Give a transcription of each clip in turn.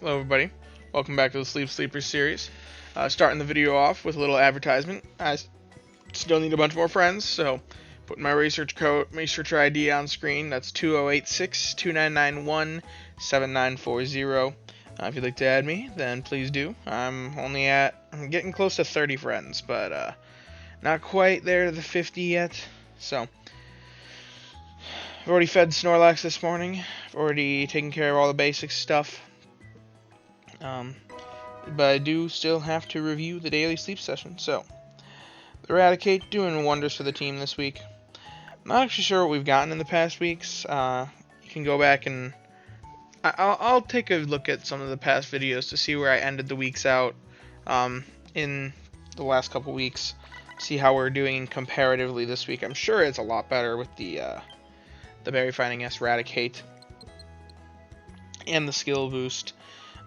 Hello everybody, welcome back to the Sleep Sleepers series. Starting the video off with a little advertisement. I still need a bunch more friends, so putting my research ID on screen. That's 2086-2991-7940. If you'd like to add me, then please do. I'm getting close to 30 friends, but not quite there to the 50 yet. So I've already fed Snorlax this morning. I've already taken care of all the basic stuff. But I do still have to review the daily sleep session. So, the Eradicate doing wonders for the team this week. I'm not actually sure what we've gotten in the past weeks. You can go back and I'll take a look at some of the past videos to see where I ended the weeks out in the last couple weeks. See how we're doing comparatively this week. I'm sure it's a lot better with the Berry Finding S Eradicate and the skill boost.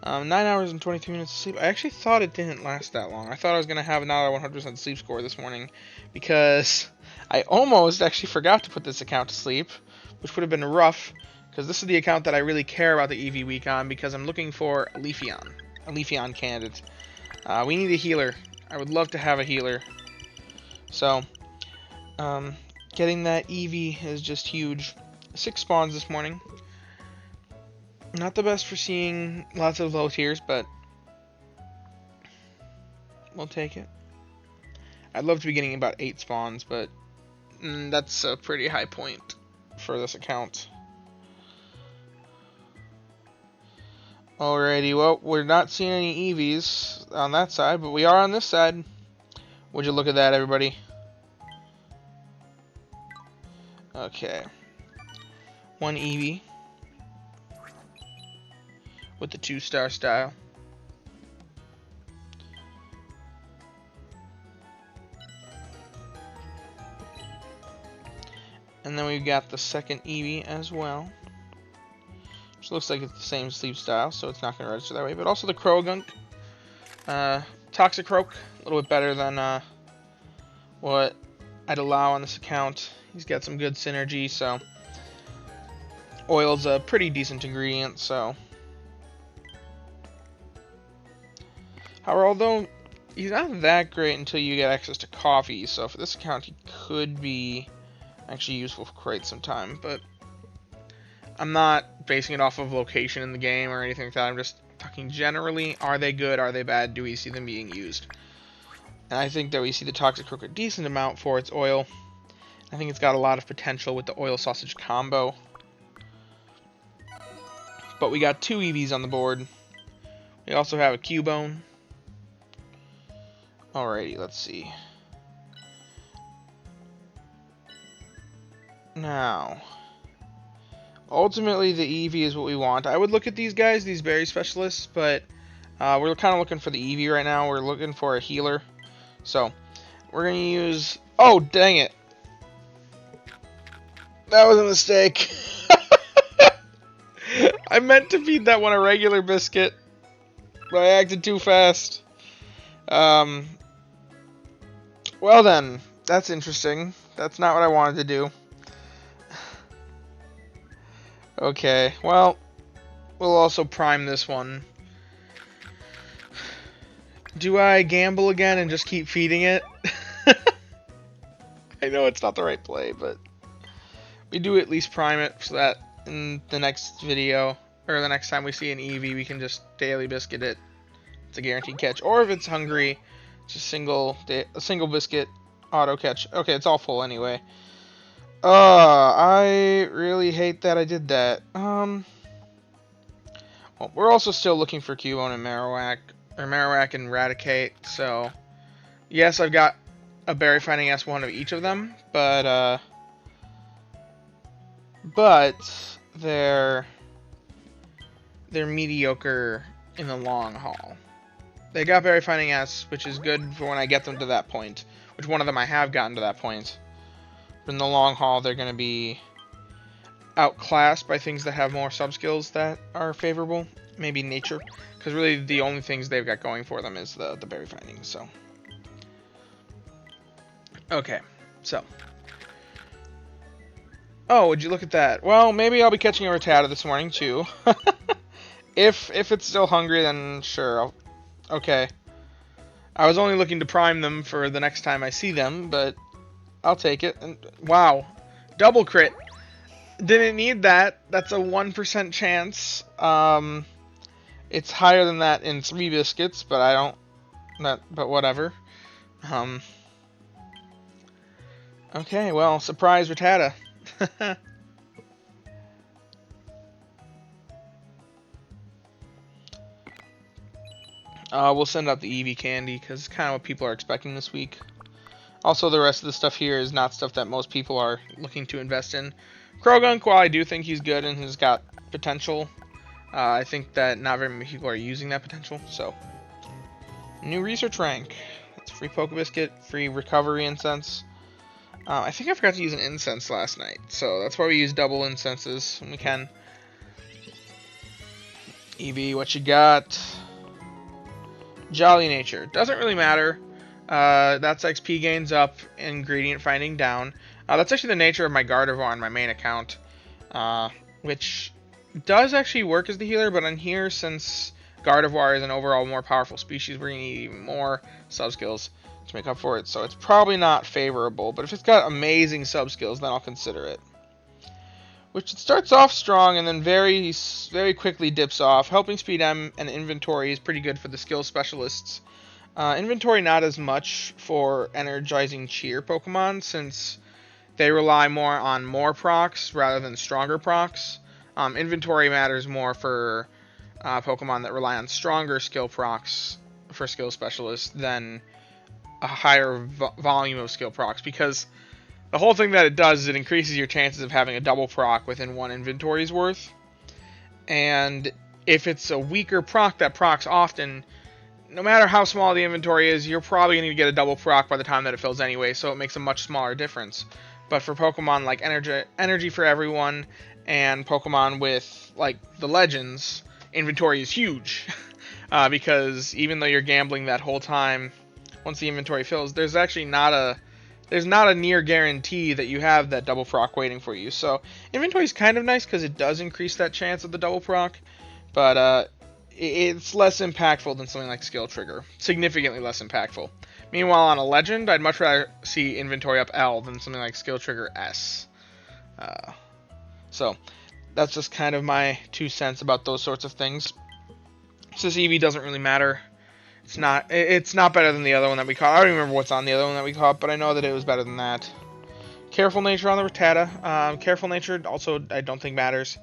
9 hours and 23 minutes of sleep. I actually thought it didn't last that long. I thought I was going to have another 100% sleep score this morning because I almost actually forgot to put this account to sleep, which would have been rough because this is the account that I really care about the EV week on because I'm looking for a Leafeon candidate. We need a healer. I would love to have a healer. So, getting that EV is just huge. 6 spawns this morning. Not the best for seeing lots of low tiers, but we'll take it. I'd love to be getting about 8 spawns, but that's a pretty high point for this account. Alrighty, well, we're not seeing any EVs on that side, but we are on this side. Would you look at that, everybody? Okay. 1 EV. With the 2-star style. And then we've got the second Eevee as well. Which looks like it's the same sleep style, so it's not going to register that way. But also the Krogunk. Toxicroak, a little bit better than what I'd allow on this account. He's got some good synergy, so oil's a pretty decent ingredient, so. However, although he's not that great until you get access to coffee, so for this account he could be actually useful for quite some time, but I'm not basing it off of location in the game or anything like that. I'm just talking generally. Are they good? Are they bad? Do we see them being used? And I think that we see the Toxicroak a decent amount for its oil. I think it's got a lot of potential with the oil sausage combo. But we got 2 EVs on the board. We also have a Cubone. Alrighty, let's see. Now, ultimately the Eevee is what we want. I would look at these guys, these berry specialists, but we're kind of looking for the Eevee right now. We're looking for a healer. So, we're going to use... Oh, dang it. That was a mistake. I meant to feed that one a regular biscuit, but I acted too fast. Well then, that's interesting. That's not what I wanted to do. Okay, well, we'll also prime this one. Do I gamble again and just keep feeding it? I know it's not the right play, but we do at least prime it so that in the next video, or the next time we see an Eevee, we can just daily biscuit it. It's a guaranteed catch. Or if it's hungry, it's a single biscuit auto catch. Okay, it's all full anyway. I really hate that I did that. Well, we're also still looking for Cubone and Marowak, or Marowak and Eradicate. So, yes, I've got a Berry Finding S1 of each of them, but they're mediocre in the long haul. They got Berry Finding S, which is good for when I get them to that point. Which one of them I have gotten to that point. But in the long haul, they're going to be outclassed by things that have more sub-skills that are favorable. Maybe nature. Because really, the only things they've got going for them is the Berry Finding, so. Okay, so. Oh, would you look at that? Well, maybe I'll be catching a Rattata this morning, too. If it's still hungry, then sure. Okay. I was only looking to prime them for the next time I see them, but I'll take it. And wow, double crit. Didn't need that. That's a 1% chance. It's higher than that in 3 biscuits, but I don't. But whatever. Um. Okay, well, surprise Rattata. We'll send out the Eevee candy because it's kind of what people are expecting this week. Also, the rest of the stuff here is not stuff that most people are looking to invest in. Krogunk, while I do think he's good and has got potential, I think that not very many people are using that potential. So, new research rank. It's free Poke Biscuit, free recovery incense. I think I forgot to use an incense last night, so that's why we use double incenses when we can. Eevee, what you got? Jolly Nature. Doesn't really matter. That's XP gains up, ingredient finding down. That's actually the nature of my Gardevoir on my main account, which does actually work as the healer, but on here, since Gardevoir is an overall more powerful species, we're going to need even more sub-skills to make up for it, so it's probably not favorable, but if it's got amazing sub-skills, then I'll consider it. Which it starts off strong and then very quickly dips off. Helping Speed M and Inventory is pretty good for the skill specialists. Inventory not as much for energizing cheer Pokemon, since they rely more on more procs rather than stronger procs. Inventory matters more for Pokemon that rely on stronger skill procs for skill specialists than a higher volume of skill procs, because the whole thing that it does is it increases your chances of having a double proc within one inventory's worth. And if it's a weaker proc that procs often, no matter how small the inventory is, you're probably going to get a double proc by the time that it fills anyway, so it makes a much smaller difference. But for Pokemon like Energy for Everyone and Pokemon with like the Legends, inventory is huge. Because even though you're gambling that whole time, once the inventory fills, there's actually not a near guarantee that you have that double proc waiting for you. So inventory is kind of nice because it does increase that chance of the double proc, but it's less impactful than something like Skill Trigger. Significantly less impactful. Meanwhile, on a Legend, I'd much rather see inventory up L than something like Skill Trigger S. So that's just kind of my 2 cents about those sorts of things. Since Eevee doesn't really matter. It's not better than the other one that we caught. I don't remember what's on the other one that we caught, but I know that it was better than that. Careful Nature on the Rattata. Careful Nature also I don't think matters.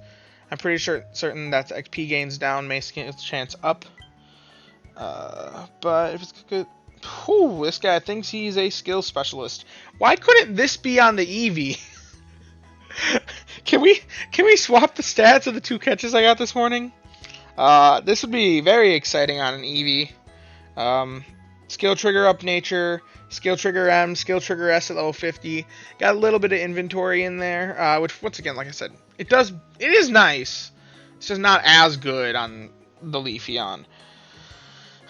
I'm pretty certain that XP gains down, may skill chance up. But if it's good, whew, this guy thinks he's a skill specialist. Why couldn't this be on the Eevee? Can we swap the stats of the 2 catches I got this morning? This would be very exciting on an Eevee. Skill Trigger up Nature, Skill Trigger M, Skill Trigger S at level 50. Got a little bit of inventory in there, which once again, like I said, it is nice. It's just not as good on the Leafeon.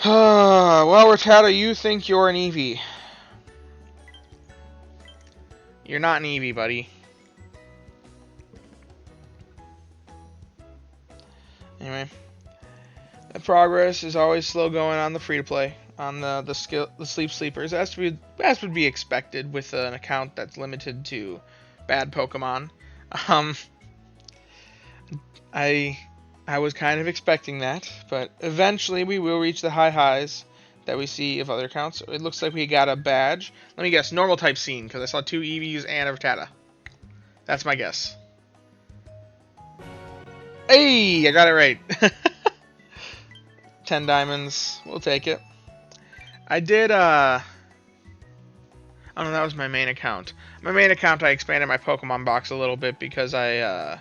Well, Rattata, you think you're an Eevee. You're not an Eevee, buddy. Anyway. The progress is always slow going on the free-to-play, on the sleep sleepers, as would be expected with an account that's limited to bad Pokemon. I was kind of expecting that, but eventually we will reach the high highs that we see of other accounts. It looks like we got a badge. Let me guess, normal type scene, because I saw 2 EVs and a Rattata. That's my guess. Hey, I got it right. 10 diamonds. We'll take it. I did, oh no, that was my main account. My main account, I expanded my Pokemon box a little bit because I,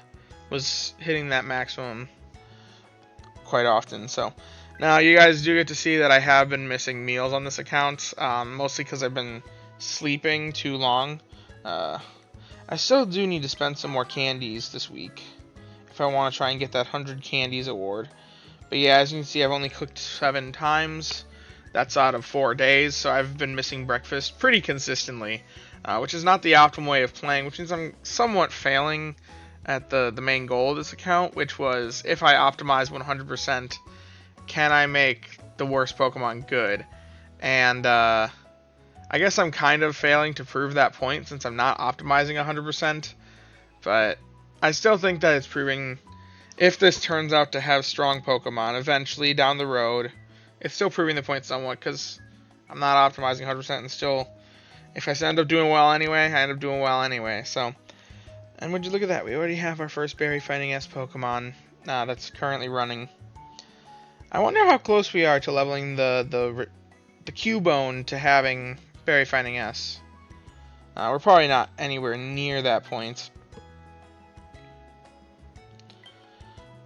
was hitting that maximum quite often. So, now you guys do get to see that I have been missing meals on this account, mostly because I've been sleeping too long. I still do need to spend some more candies this week if I want to try and get that 100 candies award. But yeah, as you can see, I've only cooked 7 times. That's out of 4 days, so I've been missing breakfast pretty consistently, which is not the optimal way of playing, which means I'm somewhat failing at the main goal of this account, which was, if I optimize 100%, can I make the worst Pokemon good? And I guess I'm kind of failing to prove that point since I'm not optimizing 100%, but I still think that it's proving, if this turns out to have strong Pokemon eventually down the road, it's still proving the point somewhat, because I'm not optimizing 100% and still, if I end up doing well anyway, I end up doing well anyway. So, and would you look at that, we already have our first Berry Fighting S Pokemon that's currently running. I wonder how close we are to leveling the Cubone to having Berry Fighting S. We're probably not anywhere near that point.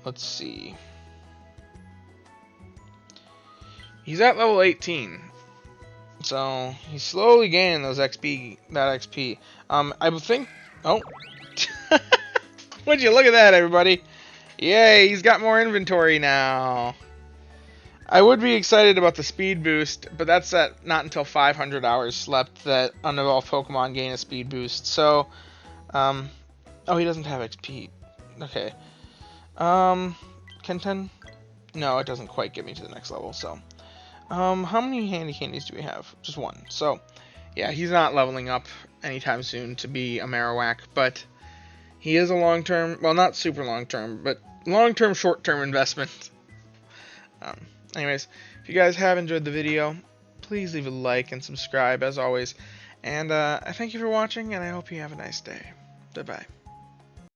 Let's see. He's at level 18. So he's slowly gaining those XP, that XP. I would think. Oh, would you look at that, everybody? Yay, he's got more inventory now. I would be excited about the speed boost, but that's not until 500 hours slept that unevolved Pokemon gain a speed boost. So, oh, he doesn't have XP. Okay. Kenten? No, it doesn't quite get me to the next level. So, how many handy candies do we have? Just one. So, yeah, he's not leveling up anytime soon to be a Marowak, but he is a long-term, well, not super long-term, but long-term, short-term investment. Anyways, if you guys have enjoyed the video, please leave a like and subscribe as always. And I thank you for watching, and I hope you have a nice day. Goodbye.